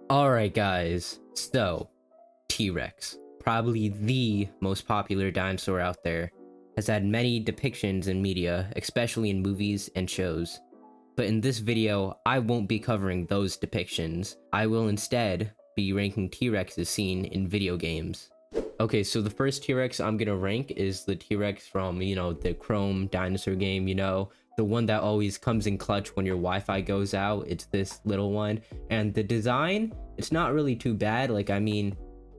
Alright guys, so T-Rex, probably the most popular dinosaur out there, has had many depictions in media, especially in movies and shows. But in this video, I won't be covering those depictions. I will instead be ranking T-Rexes seen in video games. Okay, so the first T-Rex I'm gonna rank is the T-Rex from, the Chrome dinosaur game, the one that always comes in clutch when your Wi-Fi goes out. It's this little one. And the design, it's not really too bad.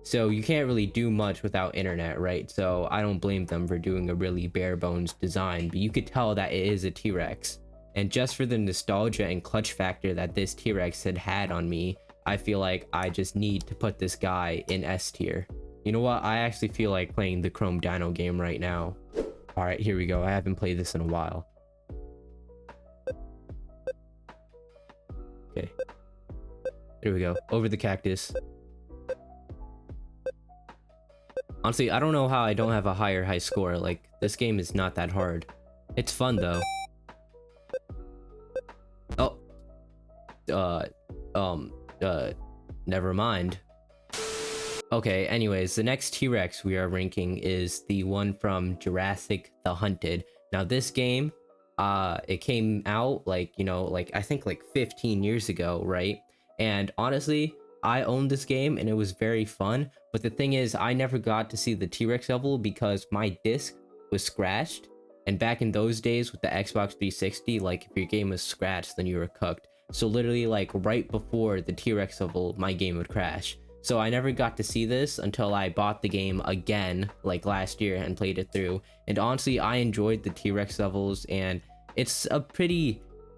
So you can't really do much without internet, right? So I don't blame them for doing a really bare bones design, but you could tell that it is a T-Rex. And just for the nostalgia and clutch factor that this T-Rex had on me, I feel like I just need to put this guy in S tier. You know what? I actually feel like playing the Chrome Dino game right now. Alright, here we go. I haven't played this in a while. Okay. Here we go. Over the cactus. Honestly, I don't know how I don't have a high score. Like, this game is not that hard. It's fun, though. Never mind. Okay, anyways, the next T-Rex we are ranking is the one from Jurassic The Hunted. Now, this game, it came out, I think 15 years ago, right? And honestly, I owned this game and it was very fun. But the thing is, I never got to see the T-Rex level because my disc was scratched. And back in those days with the Xbox 360, if your game was scratched, then you were cooked. So literally, right before the T-Rex level, my game would crash. So I never got to see this until I bought the game again, last year, and played it through. And honestly, I enjoyed the T-Rex levels, and it's a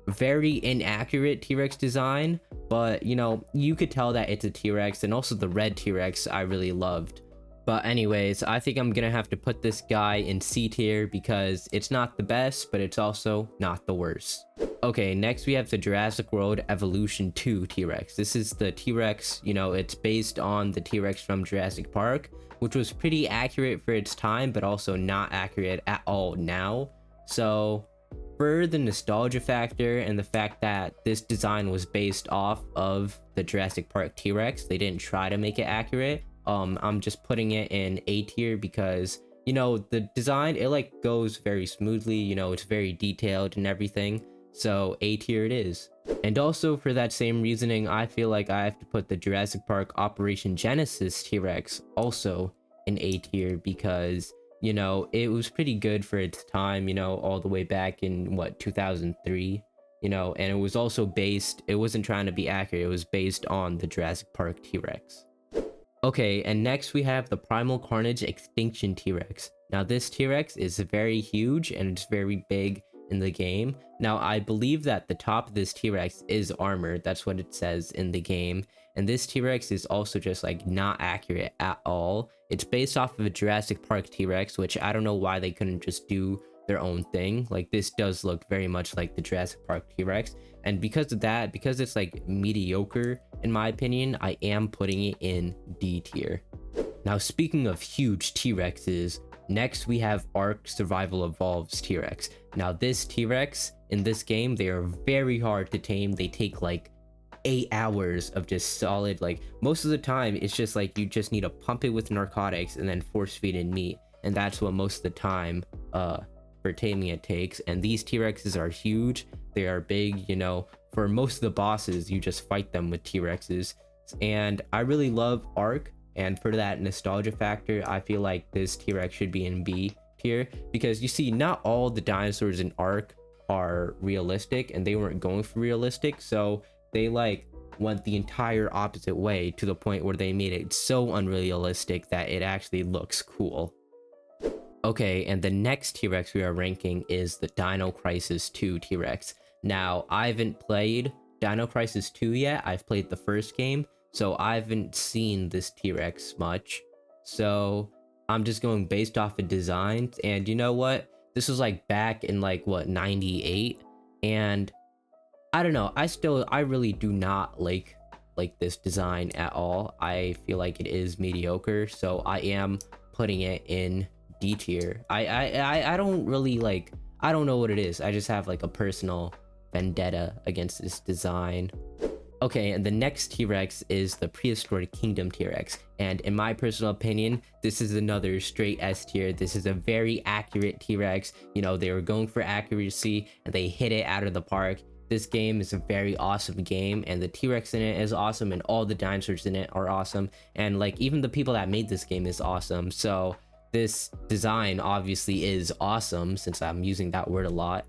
very inaccurate T-Rex design, but you could tell that it's a T-Rex, and also the red T-Rex I really loved. But anyways, I think I'm gonna have to put this guy in C tier because it's not the best, but it's also not the worst. Okay, next we have the Jurassic World Evolution 2 T-Rex. This is the T-Rex, it's based on the T-Rex from Jurassic Park, which was pretty accurate for its time, but also not accurate at all now. So for the nostalgia factor and the fact that this design was based off of the Jurassic Park T-Rex, they didn't try to make it accurate. I'm just putting it in A tier because, the design, it goes very smoothly, it's very detailed and everything. So A tier it is. And also for that same reasoning, I feel like I have to put the Jurassic Park Operation Genesis T-Rex also in A tier because, it was pretty good for its time, all the way back in 2003, and it was also it wasn't trying to be accurate, it was based on the Jurassic Park T-Rex. Okay, and next we have the Primal Carnage Extinction T-Rex. Now this T-Rex is very huge and it's very big in the game. Now I believe that the top of this T-Rex is armored, that's what it says in the game. And this T-Rex is also just not accurate at all. It's based off of a Jurassic Park T-Rex, which I don't know why they couldn't just do their own thing. This does look very much like the Jurassic Park T-Rex. And because of that, because it's mediocre in my opinion, I am putting it in D tier. Now speaking of huge T-Rexes, next we have Ark Survival Evolved's T-Rex. Now this T-Rex in this game, they are very hard to tame. They take 8 hours of just solid, most of the time it's just you just need to pump it with narcotics and then force feed it meat, and that's what most of the time for taming it takes. And these T-Rexes are huge, they are big, for most of the bosses you just fight them with T-Rexes. And I really love Ark, and for that nostalgia factor, I feel like this T-Rex should be in B tier because you see, not all the dinosaurs in Ark are realistic, and they weren't going for realistic, so they went the entire opposite way to the point where they made it so unrealistic that it actually looks cool. Okay, and the next T-Rex we are ranking is the Dino Crisis 2 T-Rex. Now, I haven't played Dino Crisis 2 yet. I've played the first game, so I haven't seen this T-Rex much. So I'm just going based off of designs, and you know what? This was back in 98, and I don't know, I really do not like this design at all. I feel like it is mediocre, so I am putting it in D tier. I don't really I don't know what it is. I just have a personal vendetta against this design. Okay, and the next T-Rex is the Prehistoric Kingdom T-Rex. And in my personal opinion, this is another straight S tier. This is a very accurate T-Rex. You know, they were going for accuracy and they hit it out of the park. This game is a very awesome game, and the T-Rex in it is awesome, and all the dinosaurs in it are awesome. And like, even the people that made this game is awesome. So this design obviously is awesome, since I'm using that word a lot.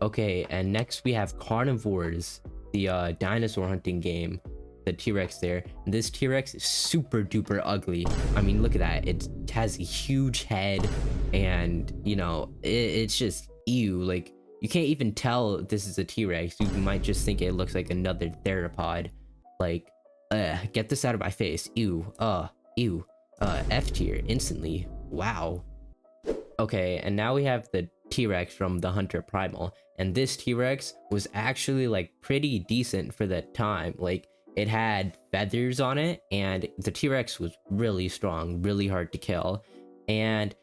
Okay, and next we have Carnivores, the dinosaur hunting game, the T-Rex there. And this T-Rex is super duper ugly. I mean, look at that. It has a huge head, and you know, it's just ew. Like, you can't even tell this is a T-Rex. You might just think it looks like another theropod. Like, get this out of my face. Ew, ew. F tier instantly. Wow. Okay, and now we have the T-Rex from the Hunter Primal, and this T-Rex was actually like pretty decent for the time. Like, it had feathers on it, and the T-Rex was really strong, really hard to kill. And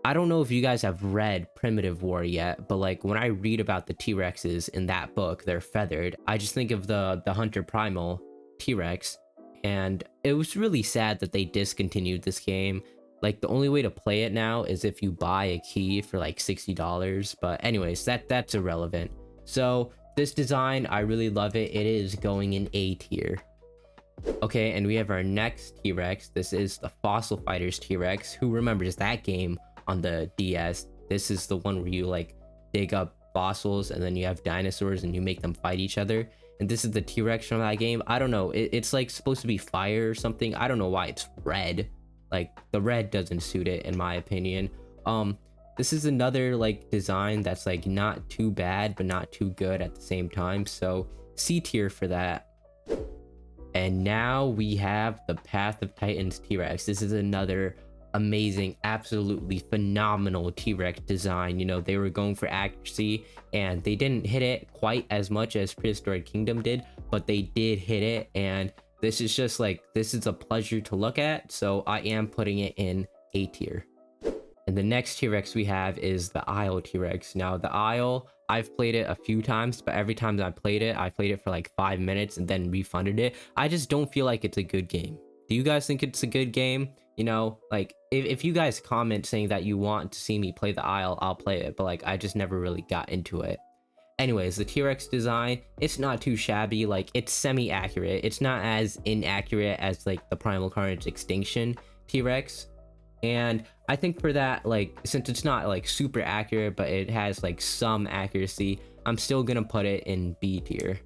I don't know if you guys have read Primitive War yet, but like, when I read about the T-Rexes in that book, they're feathered. I just think of the Hunter Primal T-Rex, and it was really sad that they discontinued this game. Like, the only way to play it now is if you buy a key for like $60. But anyways, that's irrelevant. So this design, I really love it. It is going in A tier. Okay, and we have our next T-Rex. This is the Fossil Fighters T-Rex. Who remembers that game on the DS? This is the one where you like dig up fossils and then you have dinosaurs and you make them fight each other. And this is the T-Rex from that game. I don't know. It's like supposed to be fire or something. I don't know why it's red. Like, the red doesn't suit it, in my opinion. This is another like design that's like not too bad but not too good at the same time, so C tier for that. And now we have the Path of Titans T-Rex. This is another amazing, absolutely phenomenal T-Rex design. You know, they were going for accuracy and they didn't hit it quite as much as Prehistoric Kingdom did, but they did hit it, and this is just like, this is a pleasure to look at, so I am putting it in A tier. And the next T-Rex we have is the Isle T-Rex. Now, the Isle, I've played it a few times, but every time I played it for like 5 minutes and then refunded it. I just don't feel like it's a good game. Do you guys think it's a good game? You know, like, if you guys comment saying that you want to see me play the Isle, I'll play it, but like, I just never really got into it. Anyways, the T-Rex design, it's not too shabby. Like, it's semi-accurate. It's not as inaccurate as like the Primal Carnage Extinction T-Rex. And I think for that, like, since it's not like super accurate, but it has like some accuracy, I'm still gonna put it in B tier.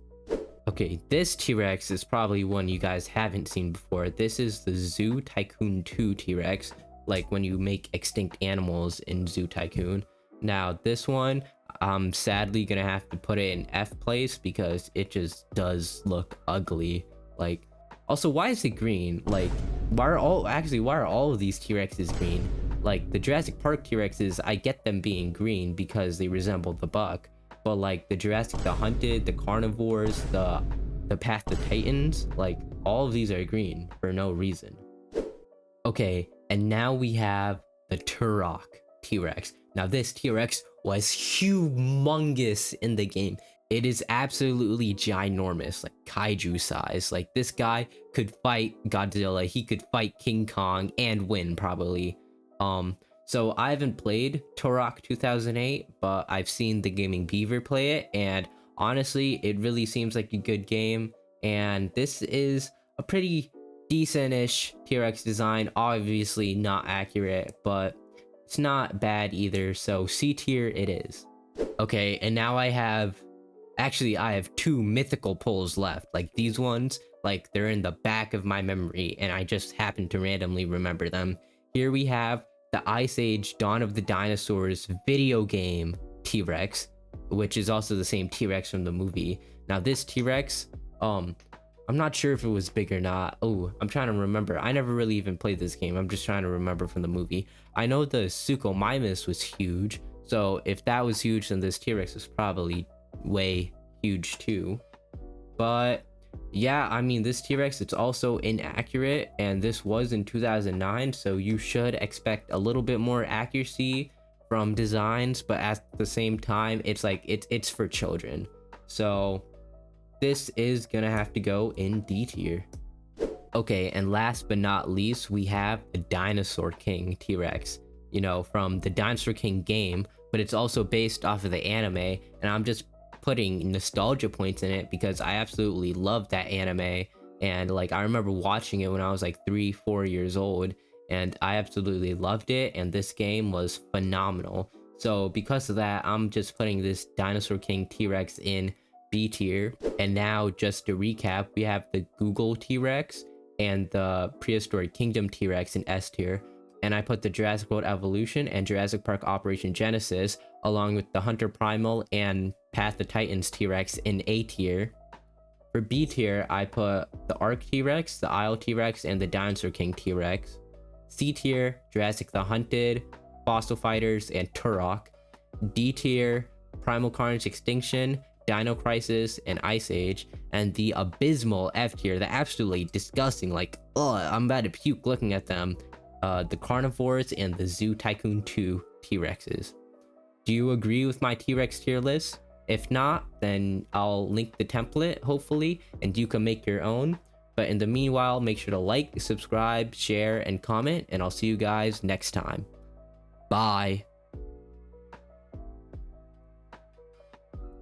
Okay, this T-Rex is probably one you guys haven't seen before. This is the Zoo Tycoon 2 T-Rex, like when you make extinct animals in Zoo Tycoon. Now, this one, I'm sadly gonna have to put it in F place because it just does look ugly. Like, also, why is it green? Like, why are all of these T-Rexes green? Like, the Jurassic Park T-Rexes, I get them being green because they resemble the buck, but like the Jurassic, the Hunted, the Carnivores, the Path to Titans, like, all of these are green for no reason. Okay, and now we have the Turok T-Rex. Now, this T-Rex was humongous in the game. It is absolutely ginormous, like kaiju size. Like, this guy could fight Godzilla, he could fight King Kong and win probably. So I haven't played Turok 2008, but I've seen the Gaming Beaver play it, and honestly, it really seems like a good game. And this is a pretty decent-ish T-Rex design, obviously not accurate, but it's not bad either, so C tier it is. Okay, and now I have two mythical pulls left. Like, these ones, like, they're in the back of my memory and I just happen to randomly remember them. Here we have the Ice Age Dawn of the Dinosaurs video game T-Rex, which is also the same T-Rex from the movie. Now, this T-Rex, I'm not sure if it was big or not. Oh, I'm trying to remember. I never really even played this game. I'm just trying to remember from the movie. I know the Suchomimus was huge, so if that was huge, then this T-Rex was probably way huge too. But yeah, I mean, this T-Rex, it's also inaccurate, and this was in 2009, so you should expect a little bit more accuracy from designs, but at the same time, it's like it's for children. So this is gonna have to go in D tier. Okay, and last but not least, we have the Dinosaur King T-Rex, you know, from the Dinosaur King game, but it's also based off of the anime, and I'm just putting nostalgia points in it because I absolutely love that anime, and like I remember watching it when I was like 3-4 years old, and I absolutely loved it, and this game was phenomenal. So because of that, I'm just putting this Dinosaur King T-Rex in B tier. And now just to recap, we have the Google T-Rex and the Prehistoric Kingdom T-Rex in S tier, and I put the Jurassic World Evolution and Jurassic Park Operation Genesis along with the Hunter Primal and Path of Titans T-Rex in A tier. For B tier, I put the Ark T-Rex, the Isle T-Rex, and the Dinosaur King T-Rex. C tier, Jurassic the Hunted, Fossil Fighters, and Turok. D tier, Primal Carnage Extinction, Dino Crisis, and Ice Age. And the abysmal F tier, the absolutely disgusting, like, ugh, I'm about to puke looking at them, the Carnivores and the Zoo Tycoon 2 T-Rexes. Do you agree with my T-Rex tier list? If not, then I'll link the template, hopefully, and you can make your own. But in the meanwhile, make sure to like, subscribe, share, and comment, and I'll see you guys next time. Bye.